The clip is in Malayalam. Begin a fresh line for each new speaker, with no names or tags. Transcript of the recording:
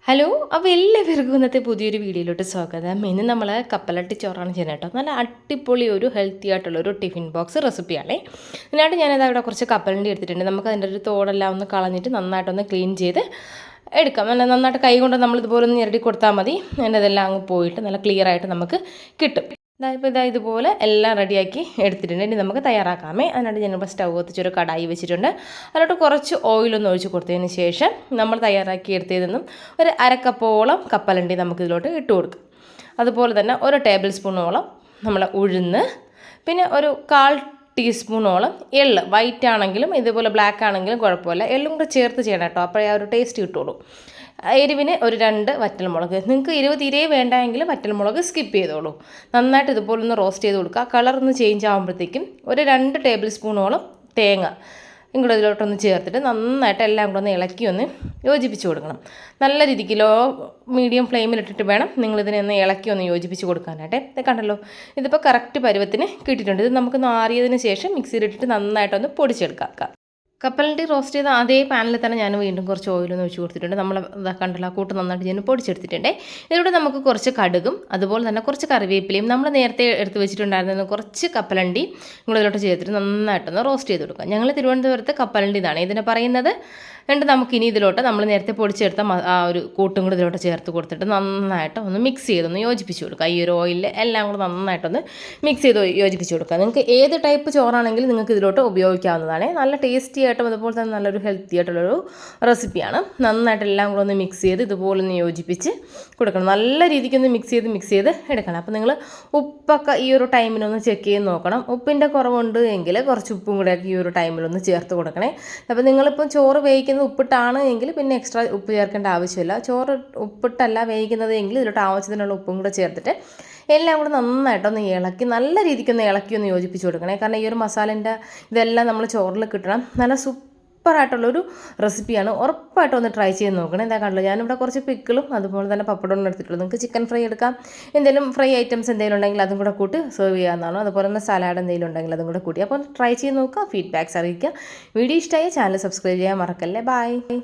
ഹലോ അപ്പോൾ എല്ലാവർക്കും ഇന്നത്തെ പുതിയൊരു വീഡിയോയിലോട്ട് സ്വാഗതം. ഇന്ന് നമ്മൾ കപ്പലട്ടി ചോറാണ് ചെയ്യുന്നത് കേട്ടോ. നല്ല അടിപൊളി ഒരു ഹെൽത്തി ആയിട്ടുള്ള ഒരു ടിഫിൻ ബോക്സ് റെസിപ്പിയാണേ. അതിനായിട്ട് ഞാനത് അവിടെ കുറച്ച് കപ്പലണ്ടി എടുത്തിട്ടുണ്ട്. നമുക്ക് അതിൻ്റെ ഒരു തോടെല്ലാം ഒന്ന് കളഞ്ഞിട്ട് നന്നായിട്ടൊന്ന് ക്ലീൻ ചെയ്ത് എടുക്കാം. നല്ല നന്നായിട്ട് കൈ കൊണ്ട് നമ്മളിതുപോലെ ഒന്ന് ഞെരടി കൊടുത്താൽ മതി. അതിൻ്റെ അതെല്ലാം അങ്ങ് പോയിട്ട് നല്ല ക്ലിയർ ആയിട്ട് നമുക്ക് കിട്ടും. ഇപ്പോൾ ഇതുപോലെ എല്ലാം റെഡിയാക്കി എടുത്തിട്ടുണ്ട്. ഇനി നമുക്ക് തയ്യാറാക്കാമേ. അതിനായിട്ട് ഞാനിപ്പോൾ സ്റ്റൗ കത്തിച്ചൊരു കടായി വെച്ചിട്ടുണ്ട്. അതിലോട്ട് കുറച്ച് ഓയിലൊന്ന് ഒഴിച്ച് കൊടുത്തതിന് ശേഷം നമ്മൾ തയ്യാറാക്കി എടുത്തതിൽ നിന്നും ഒരു അരക്കപ്പോളം കപ്പലണ്ടി നമുക്കിതിലോട്ട് ഇട്ട് കൊടുക്കും. അതുപോലെ തന്നെ ഒരു ടേബിൾ സ്പൂണോളം നമ്മൾ ഉഴുന്ന്, പിന്നെ ഒരു 1/4 ടീസ്പൂണോളം എള്ള്, വൈറ്റ് ആണെങ്കിലും ഇതുപോലെ ബ്ലാക്ക് ആണെങ്കിലും കുഴപ്പമില്ല, എള്ളും കൂടെ ചേർത്ത് ചെയ്യണം കേട്ടോ, അപ്പോഴേ ആ ഒരു ടേസ്റ്റ് കിട്ടുള്ളൂ. എരിവിന് ഒരു 2 വറ്റൽമുളക്, നിങ്ങൾക്ക് എരിവ് തീരെ വേണ്ടെങ്കിൽ വറ്റൽമുളക് സ്കിപ്പ് ചെയ്തോളൂ. നന്നായിട്ട് ഇതുപോലെ ഒന്ന് റോസ്റ്റ് ചെയ്ത് കൊടുക്കുക. കളർ ഒന്ന് ചേഞ്ച് ആകുമ്പോഴത്തേക്കും ഒരു 2 ടേബിൾ സ്പൂണോളം തേങ്ങ ഇങ്ങോട്ട് ഇതിലോട്ടൊന്ന് ചേർത്തിട്ട് നന്നായിട്ട് എല്ലാം കൂടെ ഒന്ന് ഇളക്കി ഒന്ന് യോജിപ്പിച്ച് കൊടുക്കണം. നല്ല രീതിക്ക് ലോ മീഡിയം ഫ്ലെയിമിലിട്ടിട്ട് വേണം നിങ്ങളിതിനെ ഒന്ന് ഇളക്കി ഒന്ന് യോജിപ്പിച്ച് കൊടുക്കാനായിട്ട്. ഇത് കണ്ടല്ലോ, ഇതിപ്പോൾ കറക്റ്റ് പരുവത്തിന് കിട്ടിയിട്ടുണ്ട്. ഇത് നമുക്ക് ആറിയതിന് ശേഷം മിക്സിയിലിട്ടിട്ട് നന്നായിട്ടൊന്ന് പൊടിച്ചെടുക്കാം. കപ്പലണ്ടി റോസ്റ്റ് ചെയ്ത അതേ പാനിൽ തന്നെ ഞാൻ വീണ്ടും കുറച്ച് ഓയിലൊന്ന് ഒഴിച്ച് കൊടുത്തിട്ടുണ്ട്. നമ്മൾ കണ്ടല്ലോ, കൂട്ട് നന്നായിട്ട് ഞാൻ പൊടിച്ചെടുത്തിട്ടുണ്ട്. ഇതിലൂടെ നമുക്ക് കുറച്ച് കടുകും അതുപോലെ തന്നെ കുറച്ച് കറിവേപ്പിലയും നമ്മൾ നേരത്തെ എടുത്ത് വെച്ചിട്ടുണ്ടായിരുന്ന കുറച്ച് കപ്പലണ്ടി നിങ്ങളിതിലോട്ട് ചേർത്തിട്ട് നന്നായിട്ടൊന്ന് റോസ്റ്റ് ചെയ്ത് കൊടുക്കാം. ഞങ്ങൾ തിരുവനന്തപുരത്ത് കപ്പലണ്ടി എന്നാണ് ഇതിനെ പറയുന്നത്. എന്നിട്ട് നമുക്കിനി ഇതിലോട്ട് നമ്മൾ നേരത്തെ പൊടിച്ചെടുത്ത ആ ഒരു കൂട്ടും കൂടി ഇതിലോട്ട് ചേർത്ത് കൊടുത്തിട്ട് നന്നായിട്ട് ഒന്ന് മിക്സ് ചെയ്തൊന്ന് യോജിപ്പിച്ച് കൊടുക്കുക. ഈ ഒരു ഓയിലിൽ എല്ലാം കൂടെ നന്നായിട്ടൊന്ന് മിക്സ് ചെയ്ത് യോജിപ്പിച്ച് കൊടുക്കുക. നിങ്ങൾക്ക് ഏത് ടൈപ്പ് ചോറാണെങ്കിലും നിങ്ങൾക്ക് ഇതിലോട്ട് ഉപയോഗിക്കാവുന്നതാണ്. നല്ല ടേസ്റ്റി ആയിട്ടും അതുപോലെ തന്നെ നല്ലൊരു ഹെൽത്തി ആയിട്ടുള്ളൊരു റെസിപ്പിയാണ്. നന്നായിട്ട് എല്ലാം കൂടെ ഒന്ന് മിക്സ് ചെയ്ത് ഇതുപോലെ ഒന്ന് യോജിപ്പിച്ച് കൊടുക്കണം. നല്ല രീതിക്കൊന്ന് മിക്സ് ചെയ്ത് എടുക്കണം. അപ്പോൾ നിങ്ങൾ ഉപ്പൊക്കെ ഈ ഒരു ടൈമിലൊന്ന് ചെക്ക് ചെയ്ത് നോക്കണം. ഉപ്പിൻ്റെ കുറവുണ്ട് എങ്കിൽ കുറച്ച് ഉപ്പും കൂടെയൊക്കെ ഈ ഒരു ടൈമിലൊന്ന് ചേർത്ത് കൊടുക്കണേ. അപ്പോൾ നിങ്ങളിപ്പം ചോറ് വേവിക്കുന്നത് ഉപ്പിട്ടാണ് എങ്കിൽ പിന്നെ എക്സ്ട്രാ ഉപ്പ് ചേർക്കേണ്ട ആവശ്യമില്ല. ചോറ് ഉപ്പിട്ടല്ല വേവിക്കുന്നത് എങ്കിൽ ഇതിലോട്ട് ആവശ്യത്തിനുള്ള ഉപ്പും കൂടെ ചേർത്തിട്ട് എല്ലാം കൂടെ നന്നായിട്ടൊന്ന് ഇളക്കി നല്ല രീതിക്കൊന്ന് ഇളക്കി ഒന്ന് യോജിപ്പിച്ച് കൊടുക്കണേ. കാരണം ഈ ഒരു മസാലേൻ്റെ ഇതെല്ലാം നമ്മൾ ചോറിൽ കിട്ടണം. നല്ല സൂപ്പറായിട്ടുള്ളൊരു റെസിപ്പിയാണ്. ഉറപ്പായിട്ടും ഒന്ന് ട്രൈ ചെയ്ത് നോക്കണം. എന്താ കണ്ടല്ലോ, ഞാനിവിടെ കുറച്ച് പിക്കിളും അതുപോലെ തന്നെ പപ്പടവും എടുത്തിട്ടുള്ളൂ. നിങ്ങൾക്ക് ചിക്കൻ ഫ്രൈ എടുക്കാം, എന്തെങ്കിലും ഫ്രൈ ഐറ്റംസ് എന്തെങ്കിലും ഉണ്ടെങ്കിൽ അതും കൂടെ കൂട്ടി സെർവ് ചെയ്യാവുന്നതാണ്. അതുപോലെ തന്നെ സലാഡ് എന്തെങ്കിലും ഉണ്ടെങ്കിൽ അതും കൂടെ കൂട്ടി. അപ്പോൾ ട്രൈ ചെയ്ത് നോക്കുക, ഫീഡ്ബാക്ക്സ് അറിയിക്കുക. വീഡിയോ ഇഷ്ടമായ ചാനൽ സബ്സ്ക്രൈബ് ചെയ്യാൻ മറക്കല്ലേ. ബൈ.